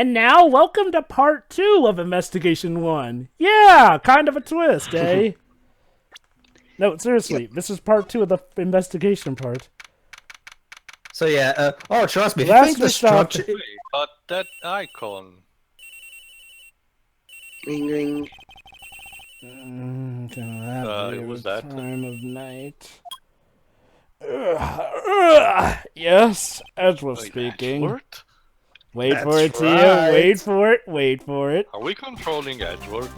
And now, welcome to part 2 of Investigation 1. Yeah, kind of a twist, eh? No, seriously, this is part 2 of the investigation part. So yeah, trust me, if you Last think the we stopped- structure... Wait, but that icon. Ring ring. It was that. Time of night. Yes, Edgeworth Wait, speaking. Edgeworth? Wait That's for it, Tia. right. Wait for it. Wait for it. Are we controlling Edgeworth?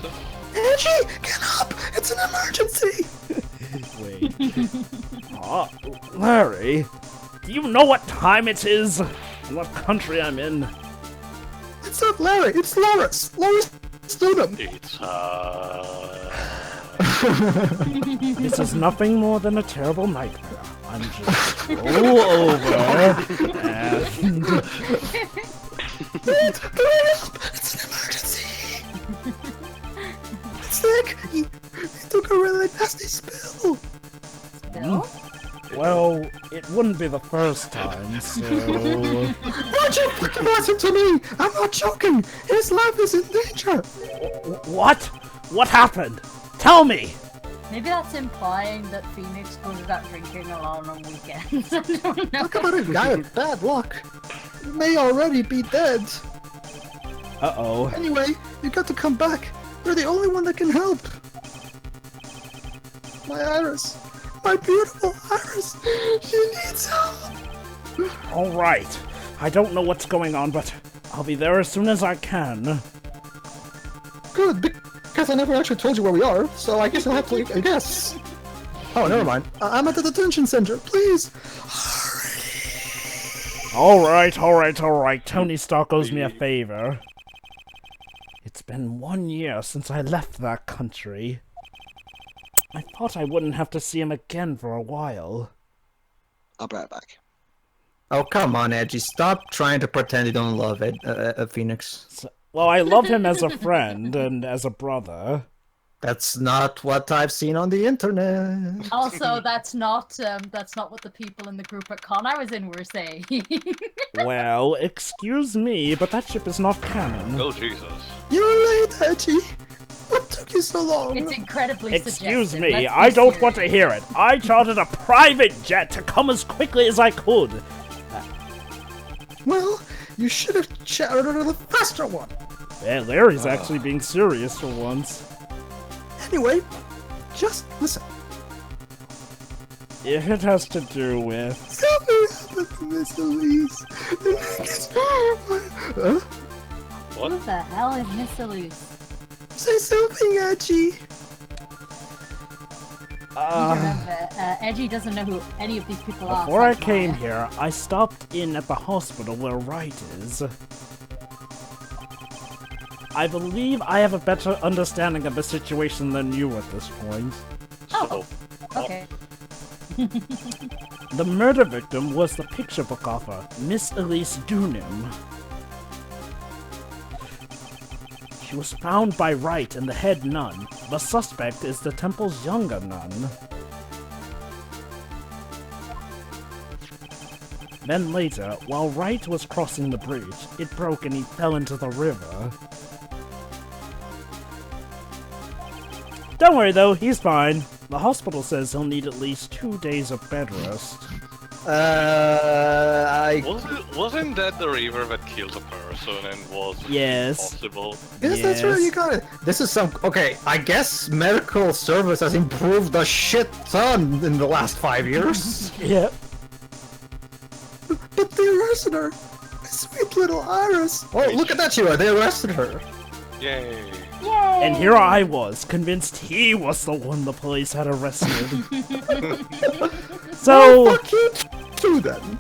Angie, get up! It's an emergency! Wait. Oh, Larry, do you know what time it is? And what country I'm in? It's not Larry, it's Loris! Loris Stoneham! It's This is nothing more than a terrible nightmare. I'm just roll over and... It's an emergency! It's Nick! He took a really nasty spill! Hmm? Well, it wouldn't be the first time, so... Why'd you fucking listen to me? I'm not joking! His life is in danger! What? What happened? Tell me! Maybe that's implying that Phoenix goes out drinking alone on weekends. I don't know. Talk about a guy with bad luck. He may already be dead. Uh-oh. Anyway, you got to come back. You're the only one that can help. My Iris. My beautiful Iris. She needs help. Alright. I don't know what's going on, but I'll be there as soon as I can. Good, because I never actually told you where we are, so I guess I'll have to leave, I guess. Oh, never mind. I'm at the detention center. Please. Alright. Tony Stark owes me a favor. It's been 1 year since I left that country. I thought I wouldn't have to see him again for a while. I'll be right back. Oh, come on, Edgy. Stop trying to pretend you don't love Phoenix. Well, I love him as a friend and as a brother. That's not what I've seen on the internet. Also, that's not what the people in the group at Con I was in were saying. Well, excuse me, but that ship is not canon. Oh Jesus. You're late, Edgy. What took you so long? It's incredibly Excuse suggestive, me, let's be I don't want to serious. hear it. I chartered a private jet to come as quickly as I could. Well, you should have chartered a faster one. Yeah, Larry's actually being serious for once. Anyway, just listen. If it has to do with... Something happened to Miss Elise. The niggas... Huh? What? Who the hell is Miss Elise? Say something, Edgy. Remember, Edgy doesn't know who any of these people are. Before I so came far. here, I stopped in at the hospital where Wright is. I believe I have a better understanding of the situation than you at this point. Oh, okay. The murder victim was the picture book author, Miss Elise Dunham. She was found by Wright and the head nun. The suspect is the temple's younger nun. Then later, while Wright was crossing the bridge, it broke and he fell into the river. Don't worry though, he's fine. The hospital says he'll need at least 2 days of bed rest. Wasn't that the river that killed a person and was Yes. impossible? Yes, that's right, Yes. you got it. This is some... Okay, I guess medical service has improved a shit ton in the last 5 years. Yep. But they arrested her. My sweet little Iris. Oh, look at that, Sheila. They arrested her. Yay. And here I was, convinced he was the one the police had arrested. So, Fuck you too, then.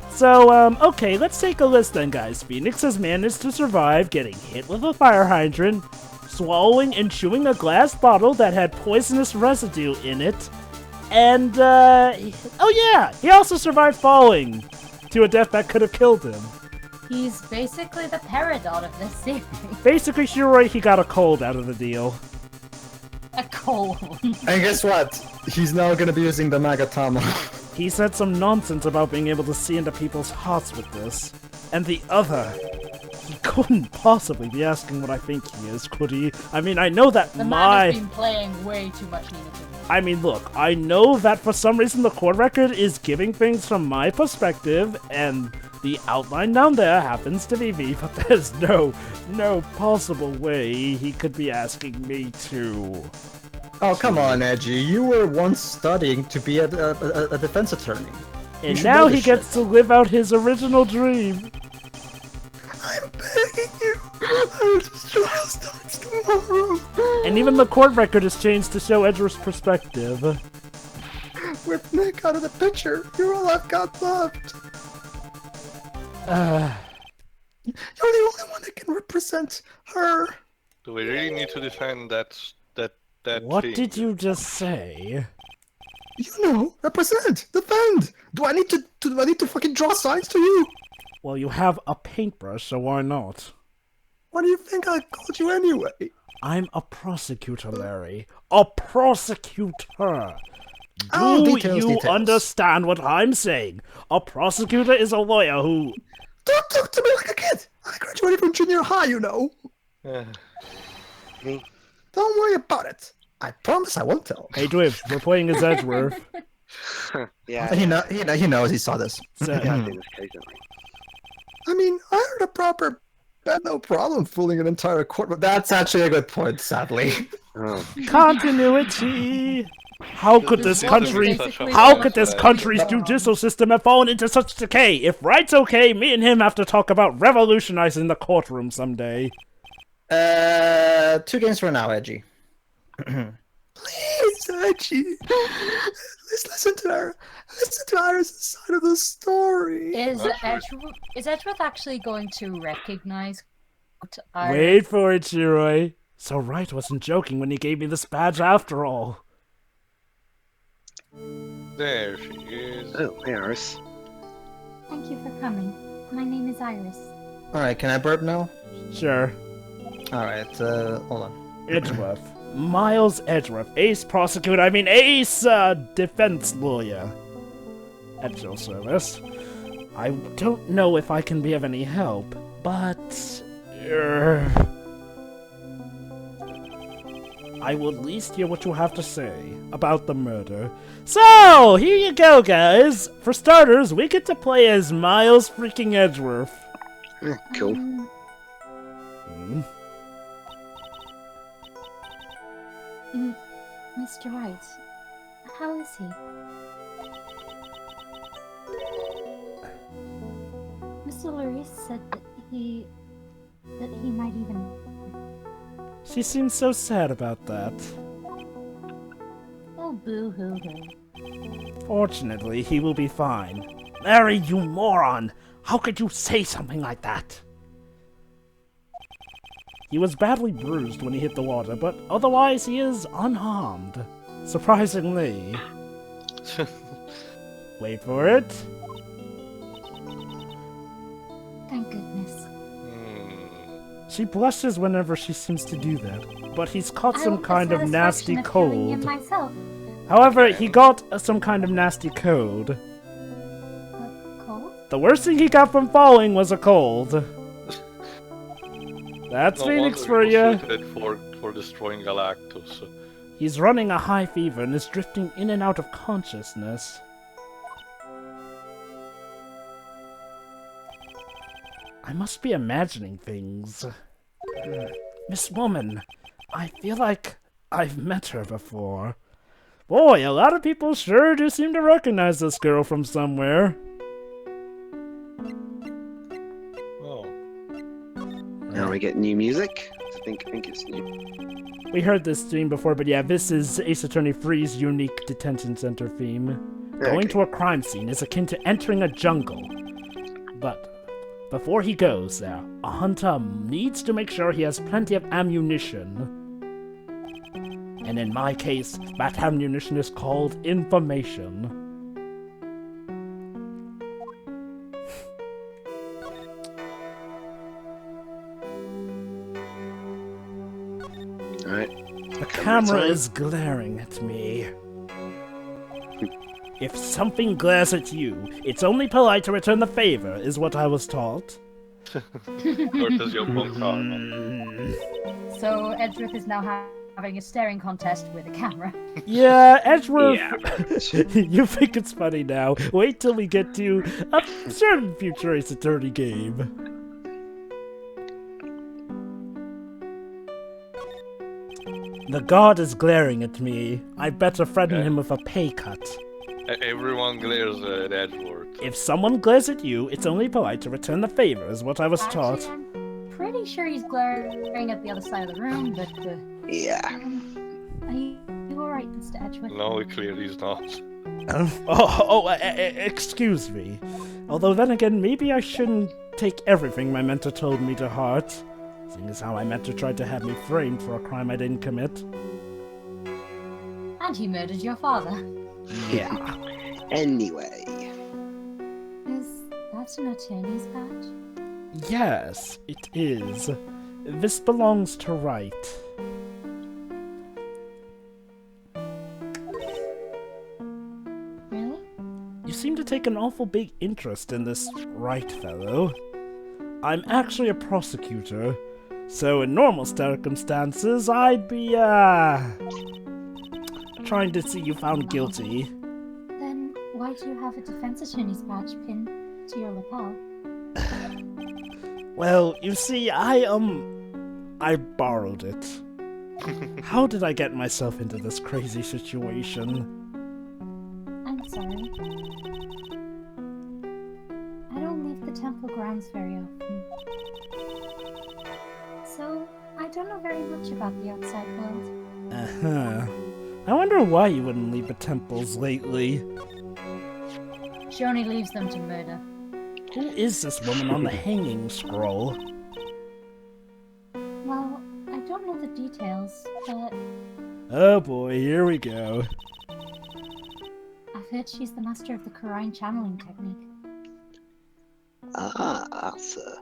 okay, let's take a list then, guys. Phoenix has managed to survive getting hit with a fire hydrant, swallowing and chewing a glass bottle that had poisonous residue in it, and, oh yeah, he also survived falling to a death that could have killed him. He's basically the Peridot of this series. Basically, you're right, he got a cold out of the deal. A cold. And guess what? He's now gonna be using the Magatama. He said some nonsense about being able to see into people's hearts with this. And the other, He couldn't possibly be asking what I think he is, could he? I mean, I know that The man has been playing way too much Nina Kuni. I mean, look, I know that for some reason the court record is giving things from my perspective, and the outline down there happens to be me, but there's no possible way he could be asking me to. Oh, come on, Edgy. You were once studying to be a defense attorney. And now he gets to live out his original dream. I'm begging you. I will just trial starts tomorrow. And even the court record is changed to show Edgeworth's perspective. With Nick out of the picture, you're all I've got left. You're the only one that can represent her. Do we really need to defend that What thing? did you just say? You know, represent, defend. Do I need to fucking draw signs to you? Well, you have a paintbrush, so why not? What do you think I called you anyway? I'm a prosecutor, Larry. A prosecutor! Oh, Do details, you details. understand what I'm saying? A prosecutor is a lawyer who... Don't talk to me like a kid. I graduated from junior high, you know. Me? Don't worry about it. I promise I won't tell. Hey, Dwiv, we're playing as Edgeworth. Yeah, He knows he saw this. So, yeah, I think this case, don't we? I mean, I heard a proper... I had no problem fooling an entire court, but that's actually a good point, sadly. Oh. continuity! How could this This country... is such a How bad could this idea. country's judicial system have fallen into such decay? If Wright's okay, me and him have to talk about revolutionizing the courtroom someday. 2 games for now, Edgy. Please, Edgy. Let's listen to our side of the story. Is That's Edgeworth actually going to recognize what our... Wait for it, Shiroi. So Wright wasn't joking when he gave me this badge after all. There she is. Oh, hey, Iris. Thank you for coming. My name is Iris. Alright, can I burp now? Sure. Alright, hold on. Edgeworth. Miles Edgeworth. Ace prosecutor, ace defense lawyer. At your service. I don't know if I can be of any help, but... I will at least hear what you have to say about the murder. So, here you go, guys. For starters, we get to play as Miles freaking Edgeworth. Cool. Mr. Wright, how is he? Mr. Larice said that he might even... She seems so sad about that. Oh, boo-hoo-hoo. Fortunately, he will be fine. Larry, you moron! How could you say something like that? He was badly bruised when he hit the water, but otherwise he is unharmed. Surprisingly. Wait for it. Thank goodness. She blushes whenever she seems to do that, but he's caught I some want the kind of nasty satisfaction of killing him cold. myself. However, he got some kind of nasty cold. A cold? The worst thing he got from falling was a cold. That's No Phoenix wonder for he you. was suited for destroying Galactus. He's running a high fever and is drifting in and out of consciousness. I must be imagining things. Miss Woman, I feel like I've met her before. Boy, a lot of people sure do seem to recognize this girl from somewhere. Oh. Now we get new music. I think it's new. We heard this theme before, but yeah, this is Ace Attorney Free's unique detention center theme. Going to a crime scene is akin to entering a jungle. But before he goes there, a hunter needs to make sure he has plenty of ammunition. And in my case, that ammunition is called information. Alright. The camera is glaring at me. If something glares at you, it's only polite to return the favor, is what I was taught. Versus your punk armor. So Edgeworth is now having a staring contest with a camera. Yeah, Edgeworth. Yeah. You think it's funny now. Wait till we get to a certain future Ace Attorney game. The god is glaring at me. I better threaten him with a pay cut. Everyone glares at Edgeworth. If someone glares at you, it's only polite to return the favor, is what I was taught. Actually, I'm pretty sure he's glaring at the other side of the room, but Yeah. are you alright, Mr. Edgeworth? No, clearly he's not. Excuse me. Although then again, maybe I shouldn't take everything my mentor told me to heart, seeing as how my mentor tried to have me framed for a crime I didn't commit. And he murdered your father. Yeah. Anyway. Is that an attorney's badge? Yes, it is. This belongs to Wright. Really? You seem to take an awful big interest in this Wright fellow. I'm actually a prosecutor, so in normal circumstances, I'd be, trying to see you found guilty. Then why do you have a defense attorney's badge pinned to your lapel? Well, you see, I borrowed it. How did I get myself into this crazy situation? I'm sorry. I don't leave the temple grounds very often. So, I don't know very much about the outside world. Uh-huh. I wonder why you wouldn't leave the temples lately. She only leaves them to murder. Who is this woman on the hanging scroll? Well, I don't know the details, but Oh boy, here we go. I've heard she's the master of the Quran channeling technique. Ah, sir.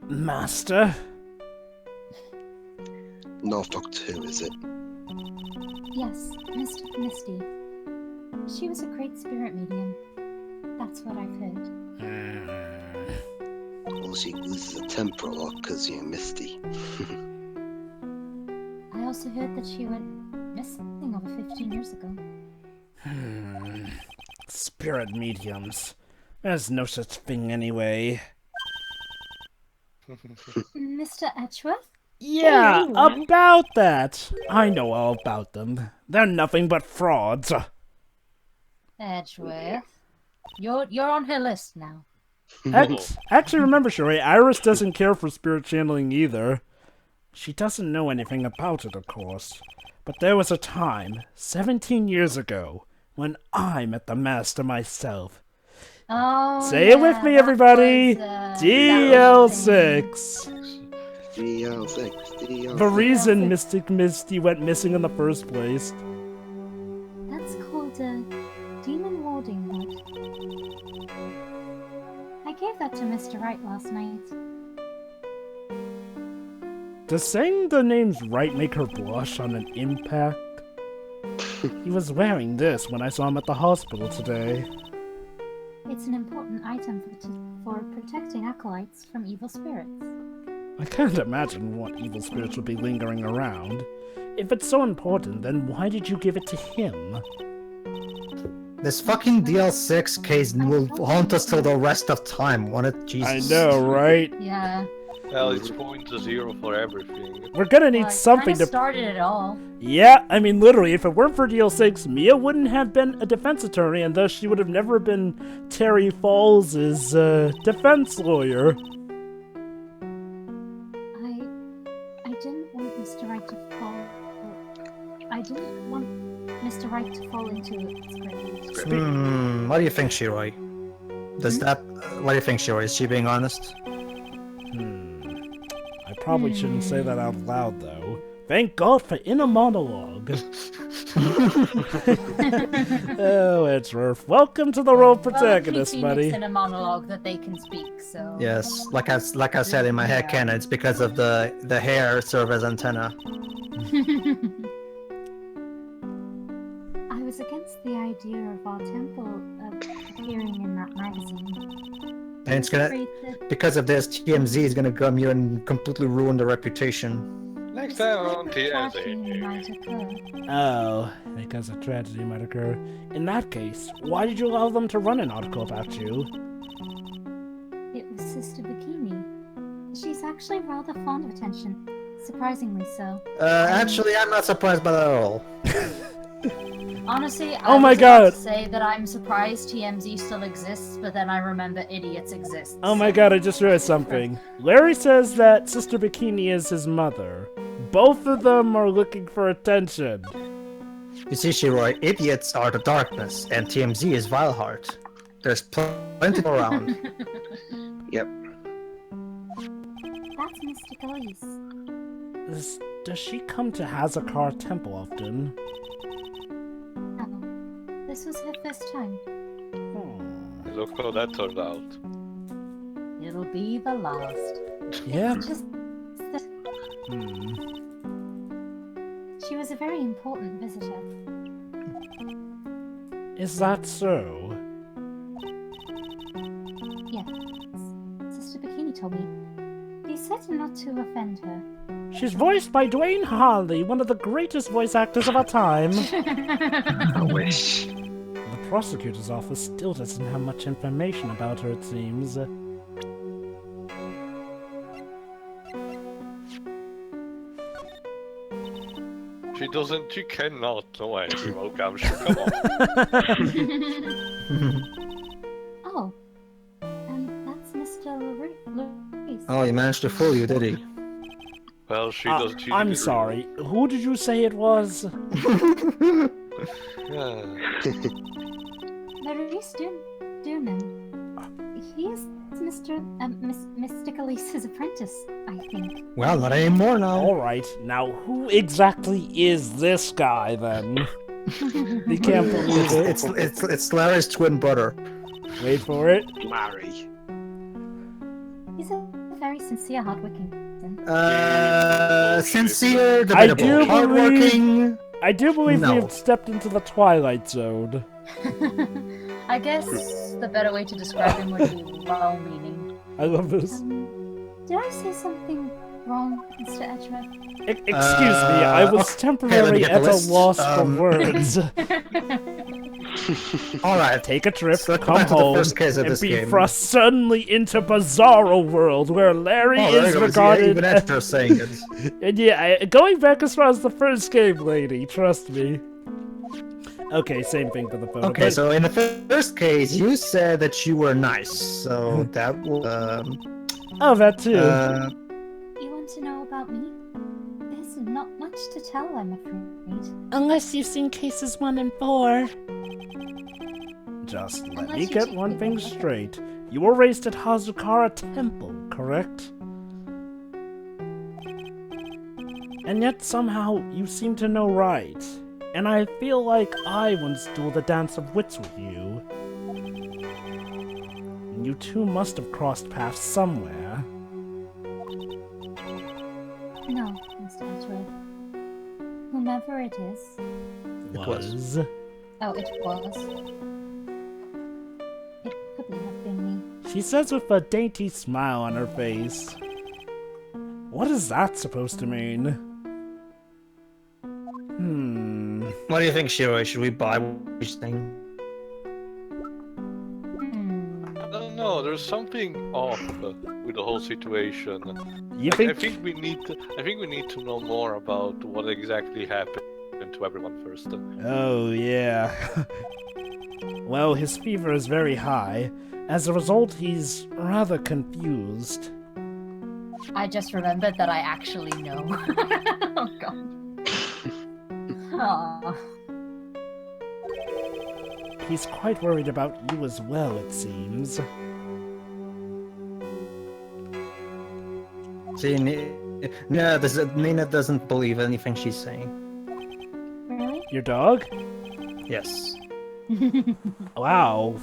Master? Norfolk 2, is it? Yes, Misty. She was a great spirit medium. That's what I've heard. Well, she uses a temporal because you're misty. I also heard that she went missing over 15 years ago. Spirit mediums. There's no such thing anyway. Mr. Edgeworth? Yeah, about that. I know all about them. They're nothing but frauds. Edgeworth. You're on her list now. Actually, remember, Sherry, Iris doesn't care for spirit channeling either. She doesn't know anything about it, of course. But there was a time, 17 years ago, when I met the master myself. Oh, Say it with me, that everybody! was, DL6! DL6. The reason Mystic Misty went missing in the first place. That's called a demon warding hood. I gave that to Mr. Wright last night. Does saying the name's Wright make her blush on an impact? He was wearing this when I saw him at the hospital today. It's an important item for protecting acolytes from evil spirits. I can't imagine what evil spirits would be lingering around. If it's so important, then why did you give it to him? This fucking DL6 case will haunt us till the rest of time, won't it? Jesus. I know, right? Yeah. Well, it's 0.0 for everything. We're gonna need Well, something kinda to... started it all. Yeah, I mean, literally, if it weren't for DL6, Mia wouldn't have been a defense attorney, and thus she would have never been Terry Falls' defense lawyer. I didn't want Mr. Wright to fall. I didn't want Mr. Wright to fall into its grave. What do you think, Shiroi? What do you think, Shiroi? Is she being honest? I probably shouldn't say that out loud, though. Thank God for inner monologue. Oh, Edgeworth. Welcome to the role protagonist, Well, buddy. in a monologue that they can speak, so... Yes, like I said in my head canon, it's because of the hair serve as antenna. I was against the idea of our temple appearing in that magazine. And it's gonna, Afraid that because of this, TMZ is gonna come here and completely ruin the reputation. Next this time type on of tragedy TNT. might occur. Oh, because a tragedy might occur. In that case, why did you allow them to run an article about you? It was Sister Bikini. She's actually rather fond of attention. Surprisingly so. Actually, I'm not surprised by that at all. Honestly, Oh I my was about God. to say that I'm surprised TMZ still exists, but then I remember idiots exist. Oh my god, I just realized something. Larry says that Sister Bikini is his mother. Both of them are looking for attention. You see, Shiroi, idiots are the darkness, and TMZ is Vileheart. There's plenty around. Yep. That's Mystic Elise. Does she come to Hazakar Temple often? Oh, this was her first time. Look how that turned out. It'll be the last. Yeah. Just that she was a very important visitor. Is that so? Yes. Sister Bikini told me. Be certain not to offend her. She's voiced by Dwayne Harley, one of the greatest voice actors of our time. I wish. The prosecutor's office still doesn't have much information about her, it seems. She cannot know anything about Gamshu, come on. Oh. That's Mr. Luis. Oh, he managed to fool you, did he? Well, she I'm sorry. Who did you say it was? Yeah. Luis Dunan. He is Mystic Elise's apprentice, I think. Well, not anymore now. Alright, now who exactly is this guy then? You can't believe it. It's Larry's twin brother. Wait for it. Larry. He's a very sincere, hardworking person. Sincere, I debatable, do hardworking. I do believe No. we've stepped into the Twilight Zone. I guess the better way to describe him would be well-meaning. I love this. Did I say something wrong, Mr. Edgeworth? Excuse me, I was okay, let me temporarily get the at a list. loss for words. Alright, Take a trip, So let's go come back to the home, first case of and this be game. thrust suddenly into Bizarro World, where Larry oh, there is you go. regarded Even after saying it. And yeah, going back as far as the first game, lady, trust me. Okay, same thing for the photo. Okay, but- so in the first case, you said that you were nice, so that will, Oh, that too. You want to know about me? There's not much to tell, I'm afraid. Unless you've seen cases 1 and 4. Just let Unless me you get take one the thing photo. straight. You were raised at Hazukara Temple, correct? And yet somehow you seem to know Wright. And I feel like I once dueled a dance of wits with you. You two must have crossed paths somewhere. No, Mr. Edgeworth. Whomever it is. Was. Oh, it was. It couldn't have been me. She says with a dainty smile on her face. What is that supposed to mean? what do you think, Shiroi? Should we buy each thing? I don't know, there's something off with the whole situation. You I think? think we need to know more about what exactly happened to everyone first. Oh, yeah. Well, his fever is very high. As a result, he's rather confused. I just remembered that I actually know. Oh god. Aw. He's quite worried about you as well, it seems. See, Nina doesn't believe anything she's saying. Really? Your dog? Yes. Wow.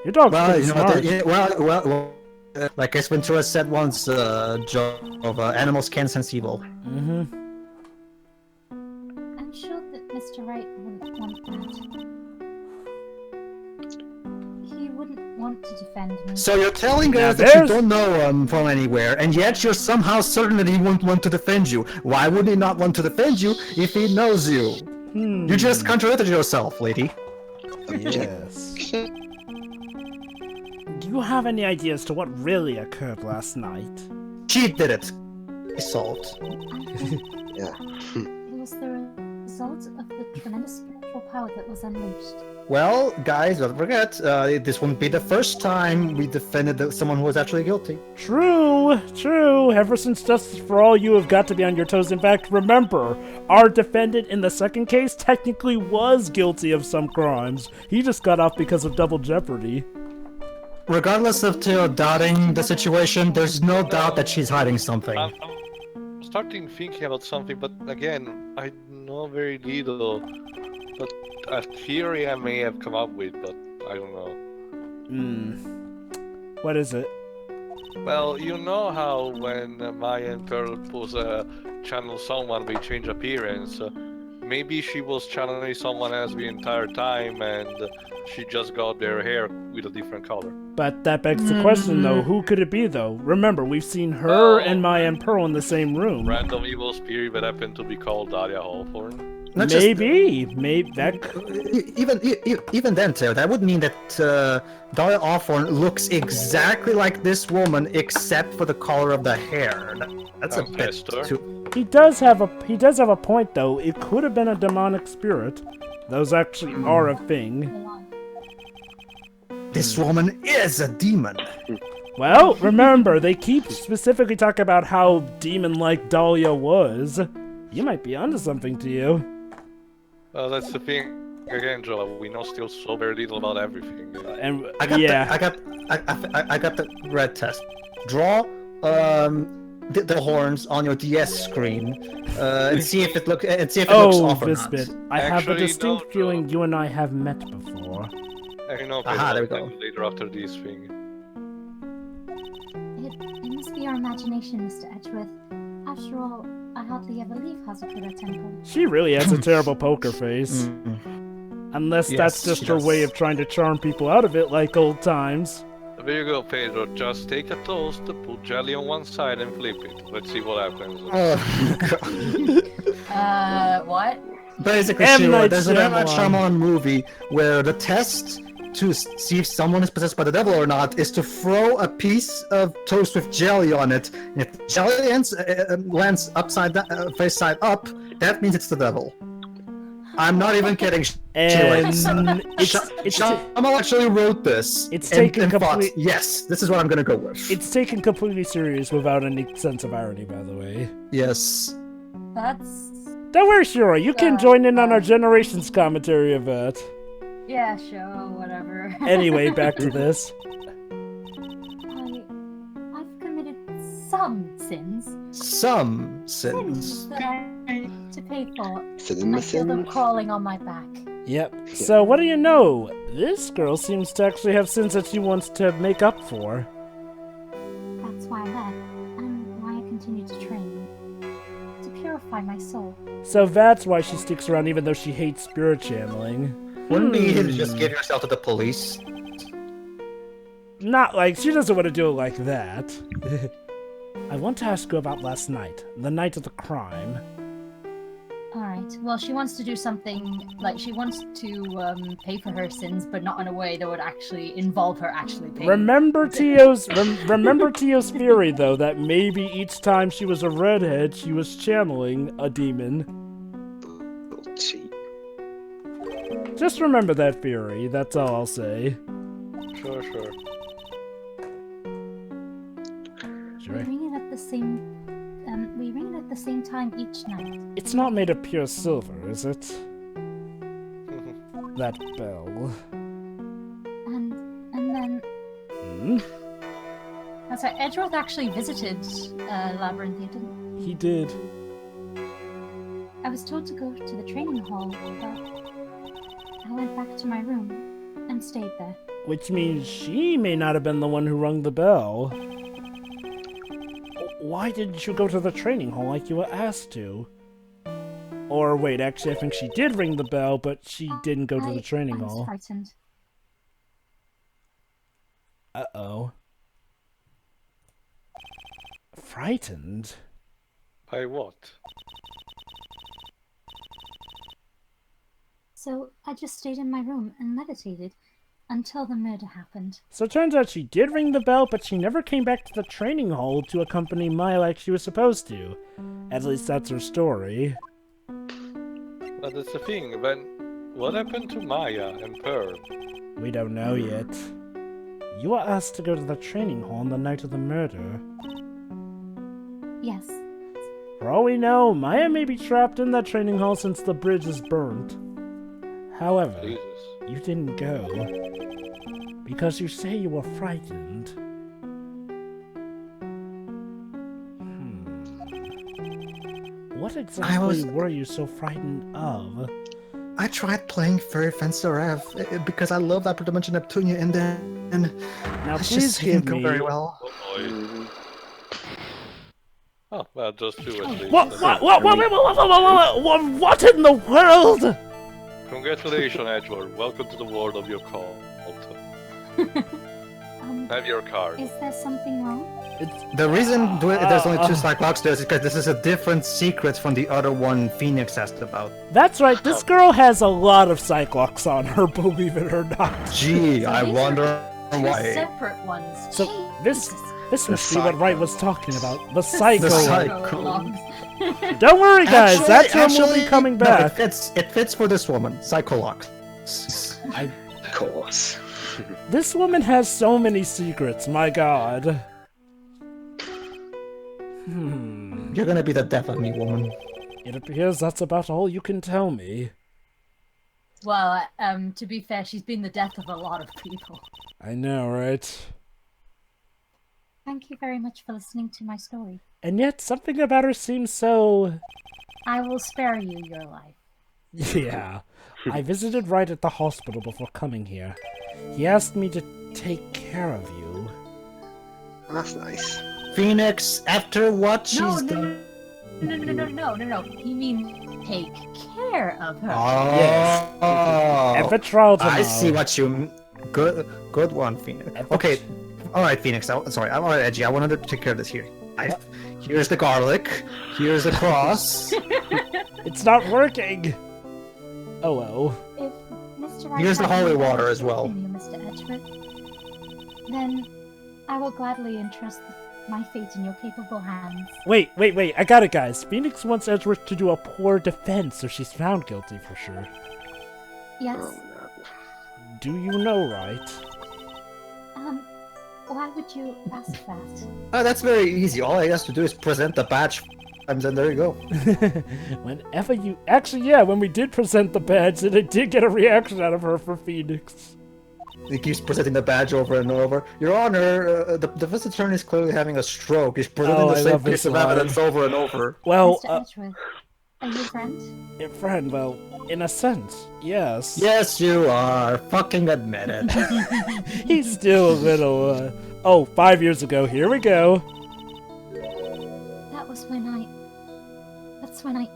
Your dog's Well, pretty you know, smart. like as Ventura said once, Jovah, animals can sense evil. Mm-hmm. I'm sure that Mr. Wright wouldn't want that. want to defend me. So you're telling Now us that you there's- don't know him from anywhere, and yet you're somehow certain that he won't want to defend you. Why would he not want to defend you if he knows you? You just contradicted yourself, lady. Yes. Do you have any idea as to what really occurred last night? She did it. Assault. Yeah. It was the result of the tremendous spiritual power that was unleashed. Well, guys, don't forget, this won't be the first time we defended someone who was actually guilty. True, true. Ever since Justice for All, you have got to be on your toes. In fact, remember, our defendant in the second case technically was guilty of some crimes. He just got off because of double jeopardy. Regardless of Theo doubting the situation, there's no doubt that she's hiding something. I'm starting thinking about something, but again, I know very little. But a theory I may have come up with, but I don't know. What is it? Well, you know how when Maya and Pearl channel someone, they change appearance. Maybe she was channeling someone else the entire time, and she just got their hair with a different color. But that begs the question, though. Who could it be, though? Remember, we've seen her and Maya and Pearl in the same room. Random evil spirit that happened to be called Dahlia Hawthorne. Maybe that. Even then, Theo, that would mean that Dahlia Hawthorne looks exactly like this woman, except for the color of the hair. That's a bit Esther. too. He does have a point, though. It could have been a demonic spirit. Those actually are a thing. This woman is a demon. Well, remember, they keep specifically talking about how demon-like Dahlia was. You might be onto something, to you. Well, that's the thing. Again, Jovah, we know still so very little about everything. And I got yeah, I got the red test. Draw the horns on your DS screen and see if it looks off or this not. bit. I have a Actually, distinct no, feeling you and I have met before. I know, Aha, there we I'll go. tell you later after this thing. It must be your imagination, Mr. Edgeworth. After all, I hardly ever leave Hazakura Temple. She really has a terrible poker face. Unless Yes, that's just she her does. way of trying to charm people out of it like old times. There you go, Pedro. Just take a toast, put jelly on one side, and flip it. Let's see what happens. What? Basically, M. Shiro, Night there's an M. Night Shyamalan. Shyamalan movie where the test to see if someone is possessed by the devil or not is to throw a piece of toast with jelly on it. And if the jelly lands upside down, face side up, that means it's the devil. I'm not even kidding. And it's Shyamalan actually wrote this. It's and taken thought, complete- yes, this is what I'm gonna go with. it's taken completely serious without any sense of irony, by the way. Yes. That's... Don't worry, Shiro, you can join in on our Generations commentary of that. Yeah, sure, whatever. Anyway, back to this. I've committed some sins. Some Sins sins. that I need to pay for. Cinema I feel them sins? crawling on my back. Yep. So, what do you know? This girl seems to actually have sins that she wants to make up for. That's why I left, and why I continue to train. To purify my soul. So that's why she sticks around even though she hates spirit channeling. Wouldn't be easy to just give yourself to the police. Not like, she doesn't want to do it like that. I want to ask you about last night, the night of the crime. Alright. Well, she wants to do something, like, she wants to pay for her sins, but not in a way that would actually involve her actually paying. Remember Tio's theory, though, that maybe each time she was a redhead, she was channeling a demon. Little cheat. Just remember that theory, that's all I'll say. Sure. We ring it at the same. We ring it at the same time each night. It's not made of pure silver, is it? That bell. And then That's right. Edgeworth actually visited Labyrinthia, didn't He did. I was told to go to the training hall, but I went back to my room and stayed there. Which means she may not have been the one who rung the bell. Why didn't you go to the training hall like you were asked to? Or wait, actually I think she did ring the bell, but she didn't go to the training I was hall. frightened. Uh-oh. Frightened? By what? So I just stayed in my room and meditated until the murder happened. So it turns out she did ring the bell, but she never came back to the training hall to accompany Maya like she was supposed to. At least that's her story. But that's the thing, what happened to Maya and Pearl? We don't know yet. You were asked to go to the training hall on the night of the murder. Yes. For all we know, Maya may be trapped in that training hall since the bridge is burnt. However, Jesus. you didn't go because you say you were frightened. What exactly were you so frightened of? I tried playing Fairy Fencer F because I love that dimension Neptunia in there, and Now it's please just didn't give go me... very well. Oh boy. Oh, well, just two at least. What in the world? Congratulations, Edward. Welcome to the world of your cult. Have your card. Is there something wrong? The reason there's only 2 Cyclops there is because this is a different secret from the other one Phoenix asked about. That's right, this girl has a lot of Cyclops on her, believe it or not. Gee, I these wonder Two why. separate ones. So this must be what Wright was talking about. The Psycho. Psycho. Don't worry, guys. That term will be coming no, back. it fits for this woman, Psycholox. Of course. This woman has so many secrets. My God. You're gonna be the death of me, woman. It appears that's about all you can tell me. Well, to be fair, she's been the death of a lot of people. I know, right? Thank you very much for listening to my story. And yet, something about her seems so... I will spare you your life. Yeah. I visited Wright at the hospital before coming here. He asked me to take care of you. That's nice. Phoenix, after what she's done. No. You mean take care of her. Yes. Oh, At the trial tomorrow. I see what you. Good one, Phoenix. Okay, all right, Phoenix. Sorry, I'm all right, Edgy. I wanted to take care of this here. Here's the garlic. Here's the cross. It's not working. Oh well. If Mr. Wright Here's the has holy no water as faith well. in you, Mr. Edgeworth, then I will gladly entrust my fate in your capable hands. Wait. I got it, guys. Phoenix wants Edgeworth to do a poor defense, so she's found guilty for sure. Yes. Oh, no. Do you know, right? Why would you ask that? That's very easy. All I has to do is present the badge, and then there you go. Whenever you... Actually, yeah, when we did present the badge, and I did get a reaction out of her for Phoenix. He keeps presenting the badge over and over. Your Honor, the defense attorney is clearly having a stroke. He's presenting the I same love piece this of line. evidence over and over. Well, Mr. Edgeworth, are you a friend? your friend, well, in a sense, yes. Yes, you are. Fucking admit it. He's still a little, Oh, 5 years ago, here we go. That's when I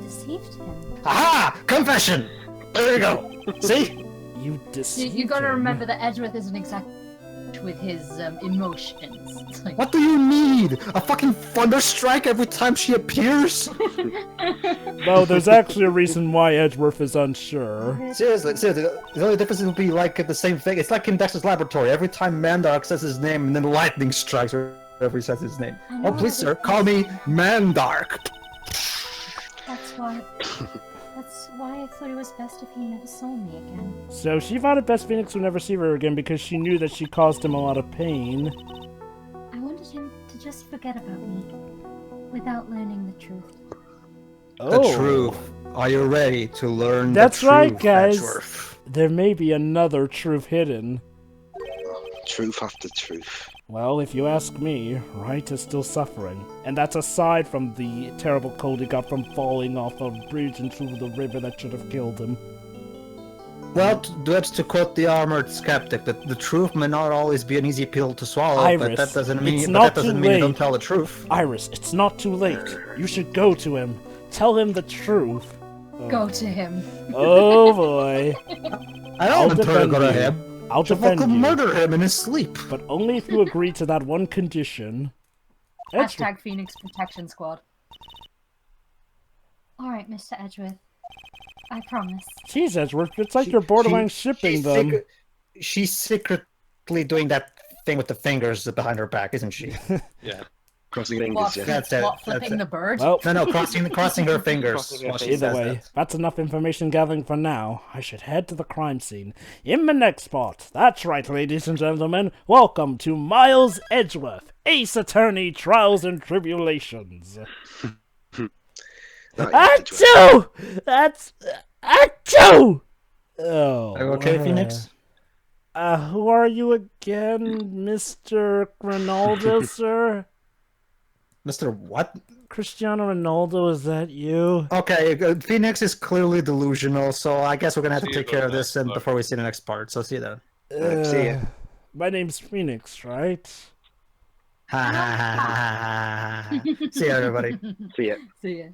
deceived him. Aha! Confession! There you go. See? You deceived You gotta him. remember that Edgeworth isn't exactly with his emotions. It's like, What do you need? A fucking thunderstrike every time she appears? Well, there's actually a reason why Edgeworth is unsure. Seriously, the only difference would be like the same thing. It's like in Dexter's Laboratory. Every time Mandark says his name, and then lightning strikes whenever he says his name. I know Oh, please, that sir, call me Mandark. That's why I thought it was best if he never saw me again. So she thought it best Phoenix would never see her again because she knew that she caused him a lot of pain. I wanted him to just forget about me without learning the truth. The truth. Are you ready to learn That's the truth, right, guys. Edgeworth? There may be another truth hidden. Truth after truth. Well, if you ask me, Wright is still suffering. And that's aside from the terrible cold he got from falling off a bridge into the river that should have killed him. Well, that's to quote the armored skeptic, that the truth may not always be an easy pill to swallow, Iris, but that doesn't mean, it's but not that doesn't too mean you late. don't tell the truth. Iris, it's not too late. You should go to him. Tell him the truth. go to him. Oh boy. I I'll don't want her to defend go to you. him. I'll Jovah defend could you, murder him in his sleep. but only if you agree to that one condition. Hashtag Phoenix Protection Squad. All right, Mr. Edgeworth. I promise. Jeez, Edgeworth, it's like you're borderline shipping them. She's secretly doing that thing with the fingers behind her back, isn't she? Yeah. Crossing What, fingers, yeah. That's it. what flipping the bird? Well, No, crossing her fingers. Crossing her while she fingers. either says way, that. that's enough information gathering for now. I should head to the crime scene. In the next part. That's right, ladies and gentlemen. Welcome to Miles Edgeworth, Ace Attorney Trials and Tribulations. Right, Act 2! That's Act 2! Oh. Are you okay, Phoenix? Who are you again, Mr. Ronaldo, sir? Mr. What? Cristiano Ronaldo, is that you? Okay, Phoenix is clearly delusional, so I guess we're gonna have to See you take care of then, this and sir. before we see the next part. So see you then. See ya. My name's Phoenix, right? Ha ha ha ha ha ha. See you, everybody. See ya. See ya.